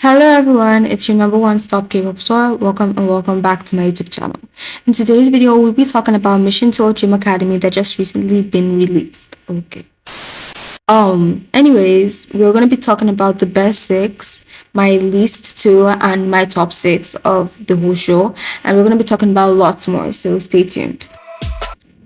Hello everyone, it's your number one stop K-pop store. Welcome and welcome back to my YouTube channel. In today's video, we'll be talking about Mission to Dream Academy that just recently been released. Okay. Anyways, we're gonna be talking about the best six, my least two, and my top six of the whole show. And we're gonna be talking about lots more, so stay tuned.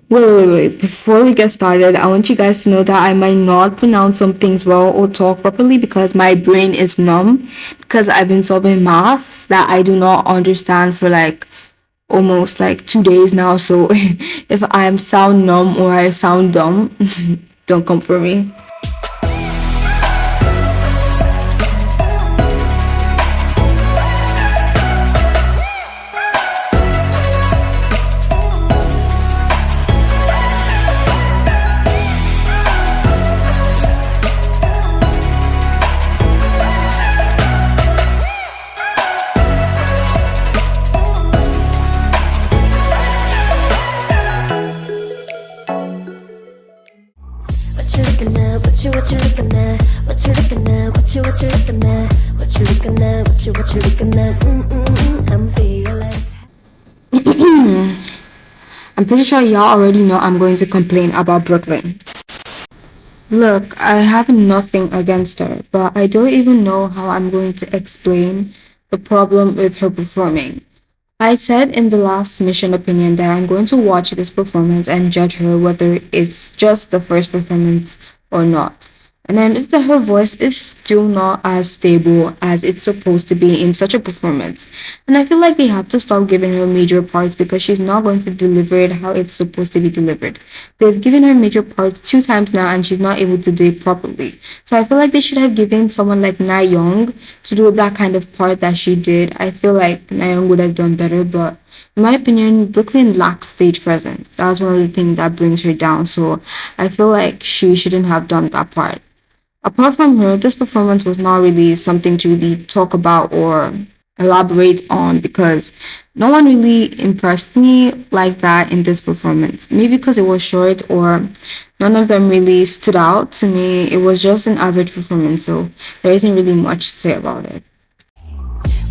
Wait. Before we get started, I want you guys to know that I might not pronounce some things well or talk properly because my brain is numb because I've been solving maths that I do not understand for like almost like 2 days now. So if I sound numb or I sound dumb, don't come for me. What you looking at? What you looking at? What you looking at? What you looking at? What you looking at? What you looking at? I'm fearless. I'm pretty sure y'all already know I'm going to complain about Brooklyn. Look, I have nothing against her, but I don't even know how I'm going to explain the problem with her performing. I said in the last mission opinion that I'm going to watch this performance and judge her whether it's just the first performance or not. And I noticed that her voice is still not as stable as it's supposed to be in such a performance. And I feel like they have to stop giving her major parts because she's not going to deliver it how it's supposed to be delivered. They've given her major parts 2 times now and she's not able to do it properly. So I feel like they should have given someone like Na Young to do that kind of part that she did. I feel like Na Young would have done better, but in my opinion, Brooklyn lacks stage presence. That's one of the things that brings her down. So I feel like she shouldn't have done that part. Apart from her, this performance was not really something to really talk about or elaborate on because no one really impressed me like that in this performance. Maybe because it was short or none of them really stood out to me. It was just an average performance, so there isn't really much to say about it.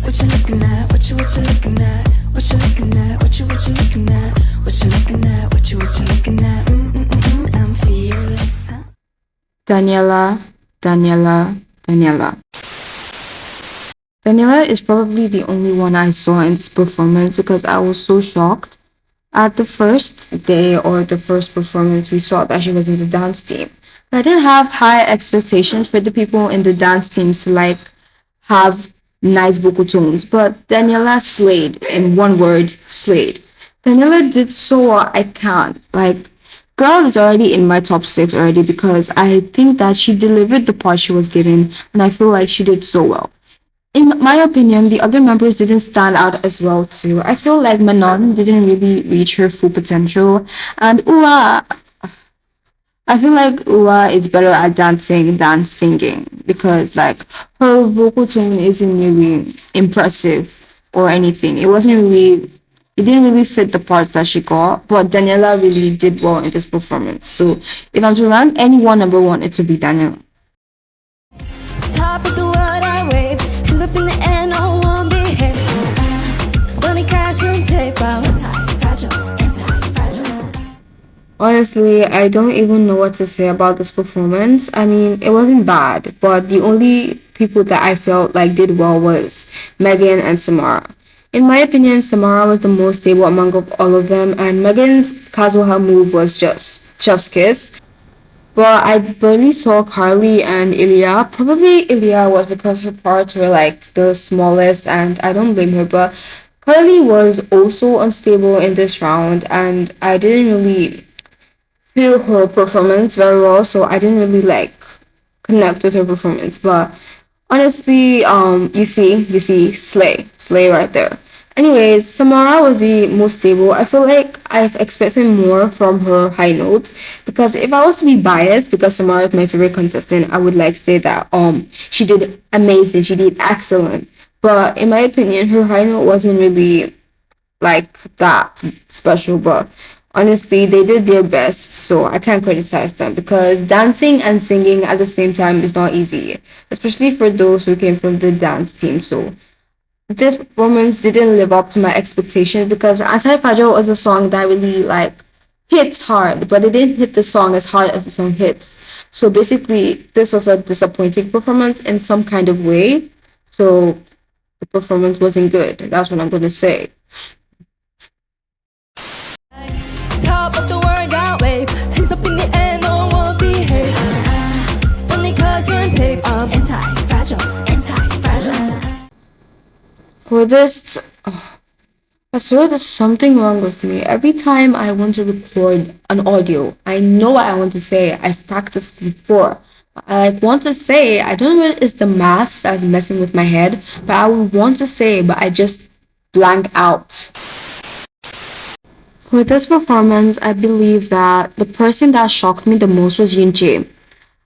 What you looking at? What you looking at? What you looking at? What you looking at? What you looking at? What you looking at? I'm fearless. Daniela. Daniela is probably the only one I saw in this performance because I was so shocked. At the first day or the first performance, we saw that she was in the dance team. I didn't have high expectations for the people in the dance teams to like have nice vocal tones, but Daniela slayed. In one word, slayed. Daniela did so well. I can't. Like, girl is already in my top six already because I think that she delivered the part she was given, and I feel like she did so well. In my opinion, the other members didn't stand out as well too. I feel like Manon didn't really reach her full potential, and Ua, I feel like Ua is better at dancing than singing because like her vocal tone isn't really impressive or anything. It didn't really fit the parts that she got, but Daniela really did well in this performance. So if I'm to rank anyone number one, it would be Daniela. Top of the world, I wave. Hands up in the air, no one behave. Bunny crash and tape out. Honestly, I don't even know what to say about this performance. I mean, it wasn't bad, but the only people that I felt like did well was Megan and Samara. In my opinion, Samara was the most stable among all of them, and Megan's casual move was just chef's kiss. But I barely saw Carly and Ilya. Probably Ilya was because her parts were like the smallest, and I don't blame her. But Carly was also unstable in this round, and I didn't really feel her performance very well, so I didn't really like connect with her performance. But honestly, you see, slay right there. Anyways, Samara was the most stable. I feel like I've expected more from her high note because if I was to be biased, because Samara is my favorite contestant, I would like say that she did amazing, she did excellent. But in my opinion, her high note wasn't really like that special. But Honestly, they did their best, so I can't criticize them because dancing and singing at the same time is not easy, especially for those who came from the dance team. So this performance didn't live up to my expectations because Anti-Fragile is a song that really like hits hard, but it didn't hit the song as hard as the song hits. So basically, this was a disappointing performance in some kind of way. So the performance wasn't good. That's what I'm gonna say. Top of the workout wave. Hands up in the air, no one behave. Only caution tape. I'm anti-fragile, anti-fragile. For this, I swear there's something wrong with me. Every time I want to record an audio, I know what I want to say. I've practiced before. I like want to say, I don't know if it's the maths that's messing with my head, but I would want to say, but I just blank out. For this performance, I believe that the person that shocked me the most was Yunjae.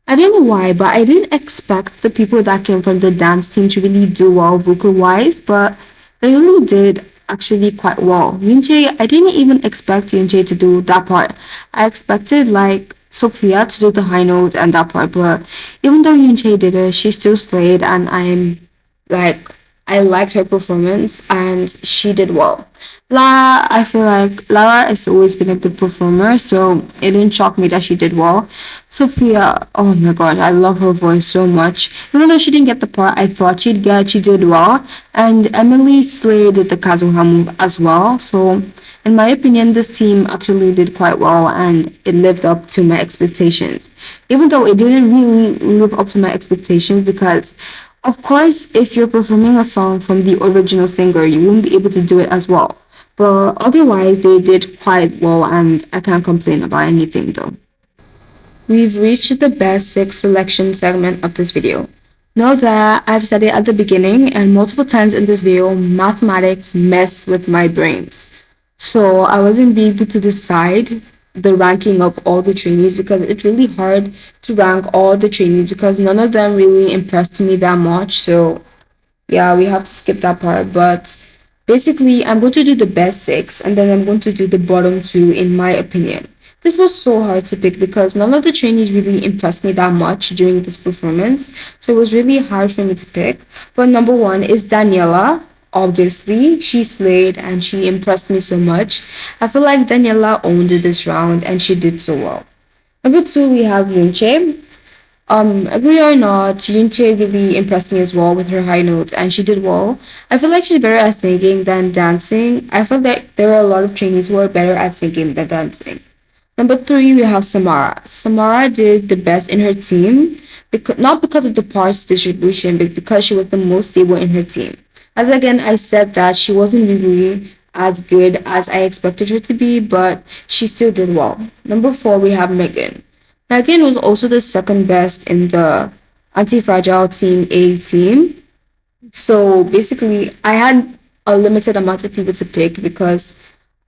I don't know why, but I didn't expect the people that came from the dance team to really do well vocal wise, but they really did actually quite well. Yunjae, I didn't even expect Yunjae to do that part. I expected like Sophia to do the high note and that part, but even though Yunjae did it, she still slayed, and like I liked her performance and she did well. Lara, I feel like Lara has always been a good performer, so it didn't shock me that she did well. Sophia, oh my god, I love her voice so much. Even though she didn't get the part I thought she'd get, she did well. And Emily slayed the Kazuha move as well. So, in my opinion, this team actually did quite well and it lived up to my expectations. Even though it didn't really live up to my expectations because of course, if you're performing a song from the original singer, you won't be able to do it as well. But otherwise, they did quite well, and I can't complain about anything though. We've reached the best six selection segment of this video. Know that I've said it at the beginning and multiple times in this video, mathematics mess with my brains. So I wasn't be able to decide the ranking of all the trainees because it's really hard to rank all the trainees because none of them really impressed me that much. So yeah, we have to skip that part. But basically, I'm going to do the best six and then I'm going to do the bottom two, in my opinion. This was so hard to pick because none of the trainees really impressed me that much during this performance. So it was really hard for me to pick. But number one is Daniela. Obviously, she slayed and she impressed me so much. I feel like Daniela owned this round and she did so well. Number two, we have Yunche. Agree or not, Yunche really impressed me as well with her high notes, and she did well. I feel like she's better at singing than dancing. I feel like there are a lot of trainees who are better at singing than dancing. Number three, we have Samara. Samara did the best in her team, because not because of the parts distribution, but because she was the most stable in her team. As again, I said that she wasn't really as good as I expected her to be, but she still did well. Number four, we have Megan. Megan was also the second best in the anti-fragile team A team. So basically, I had a limited amount of people to pick because,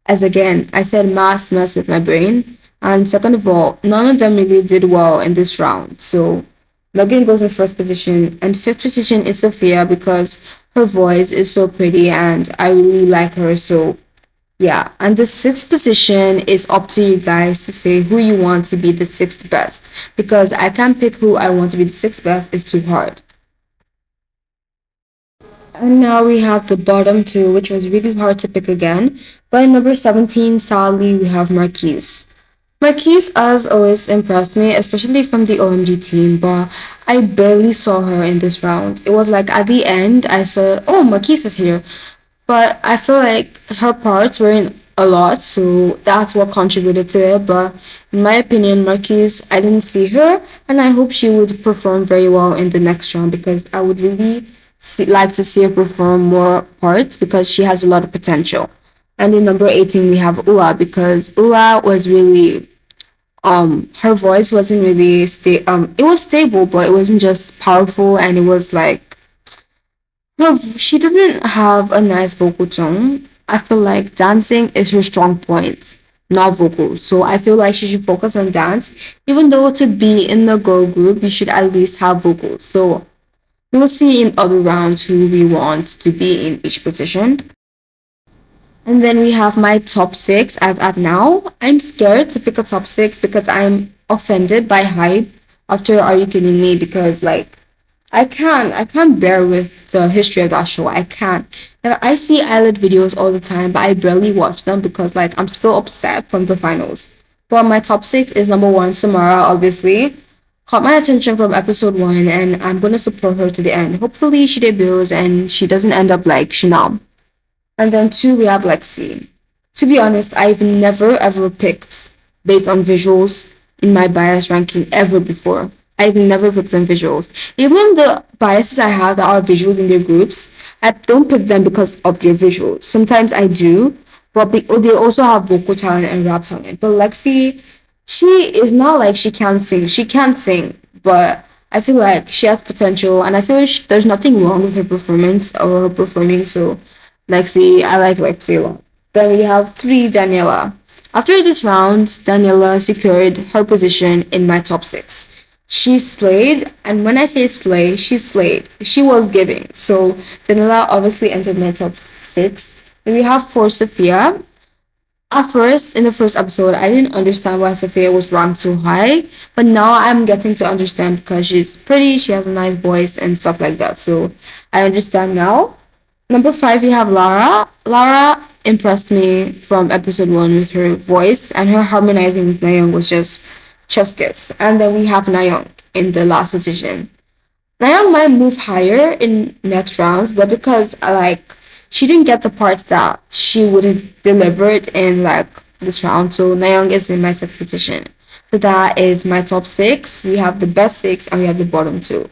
as again, I said maths mess with my brain. And second of all, none of them really did well in this round. So Megan goes in fourth position, and fifth position is Sophia because her voice is so pretty and I really like her. So yeah, and the sixth position is up to you guys to say who you want to be the sixth best because I can't pick who I want to be the sixth best, it's too hard. And now we have the bottom two, which was really hard to pick again. But in number 17, sadly, we have Marquise. Marquise, as always, impressed me, especially from the OMG team, but I barely saw her in this round. It was like at the end, I saw, oh, Marquise is here. But I feel like her parts weren't a lot, so that's what contributed to it. But in my opinion, Marquise, I didn't see her, and I hope she would perform very well in the next round because I would really like to see her perform more parts because she has a lot of potential. And in number 18, we have Ua because Ua was really her voice wasn't really it was stable, but it wasn't just powerful, and it was like she doesn't have a nice vocal tone. I feel like dancing is her strong point, not vocals. So I feel like she should focus on dance. Even though to be in the girl group, you should at least have vocals. So we will see in other rounds who we want to be in each position. And then we have my top six as at now. I'm scared to pick a top six because I'm offended by hype after Are You Kidding Me? Because like I can't bear with the history of that show. I can't. I see eyelid videos all the time, but I barely watch them because like I'm so upset from the finals. But my top six is number one, Samara, obviously. Caught my attention from episode one and I'm gonna support her to the end. Hopefully she debuts and she doesn't end up like Shinam. And then two, we have Lexi. To be honest, I've never ever picked based on visuals in my bias ranking ever before. I've never picked on visuals. Even the biases I have that are visuals in their groups, I don't pick them because of their visuals. Sometimes I do, but they also have vocal talent and rap talent. But Lexi, she is not like she can't sing. She can't sing, but I feel like she has potential, and I feel like there's nothing wrong with her performance or her performing. So Lexi, I like Lexi a lot. Then we have three, Daniela. After this round, Daniela secured her position in my top six. She slayed, and when I say slay, she slayed. She was giving. So Daniela obviously entered my top six. Then we have four, Sophia. At first, in the first episode, I didn't understand why Sophia was ranked so high, but now I'm getting to understand because she's pretty, she has a nice voice, and stuff like that. So I understand now. Number five, we have Lara. Lara impressed me from episode one with her voice, and her harmonizing with Nayoung was just chef's kiss. And then we have Nayoung in the last position. Nayoung might move higher in next rounds, but because like she didn't get the parts that she would have delivered in like this round, so Nayoung is in my sixth position. So that is my top six. We have the best six and we have the bottom two.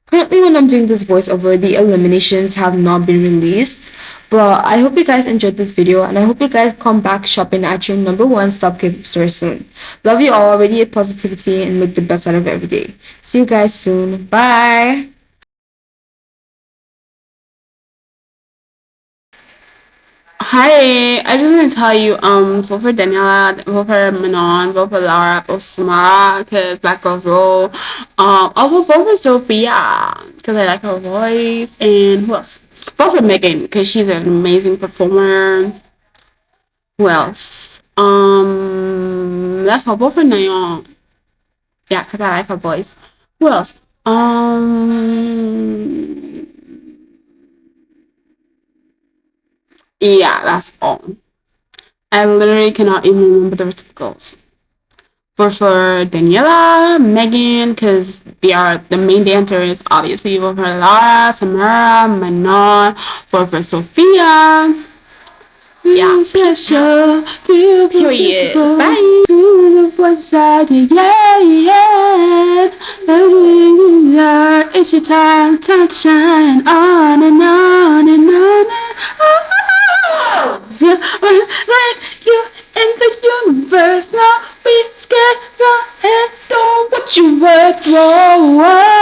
Currently, when I'm doing this voiceover, the eliminations have not been released. But I hope you guys enjoyed this video and I hope you guys come back shopping at your number one stop K-pop store soon. Love you all, radiate positivity and make the best out of every day. See you guys soon. Bye! Hi, I just want to tell you, vote for Daniela, vote for Manon, vote for Laura, vote for Samara, because Black Girls Roll. Also vote for Sophia, because I like her voice, and who else? Vote for Megan, because she's an amazing performer. Who else? That's all. Vote for Nayeon. Yeah, because I like her voice. Who else? Yeah, that's all. I literally cannot even remember the rest of the girls. For Daniela, Megan, because they are the main dancers, obviously. For Lara, Samara, Manon, for Sophia. Yeah, special. Period. Bye. It's your time to shine on and on and on. Yeah, like you in the universe now. Be scared, go ahead, do what you worth. Whoa, whoa.